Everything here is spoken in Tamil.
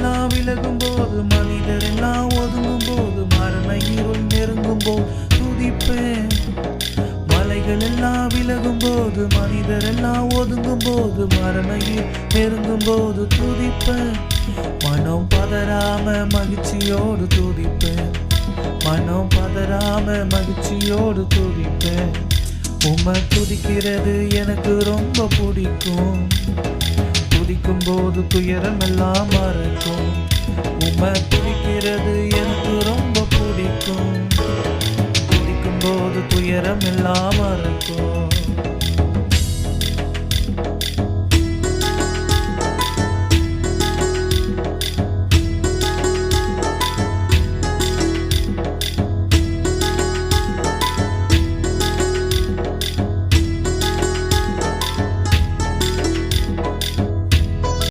மலைகளெல்லாம் விலகும் போது மனிதர் எல்லாம் ஒதுங்கும் போது மரண இருள் நெருங்கும் போது துதிப்பேன். மலைகள் எல்லாம் விலகும் போது மனிதர் எல்லாம் ஒதுங்கும் போது மரண இருள் நெருங்கும் போது துதிப்பேன். மனம் பதறாம மகிழ்ச்சியோடு துதிப்பேன். மனம் பதறாம மகிழ்ச்சியோடு துதிப்பேன். உம்மை துதிக்கிறது எனக்கு ரொம்ப பிடிக்கும். துதிக்கும் போது துயரம் எல்லாம் மறக்கும். உம்மை துதிக்கிறது எனக்கு ரொம்ப பிடிக்கும். துதிக்கும் போது துயரம் எல்லாம் மறக்கும்.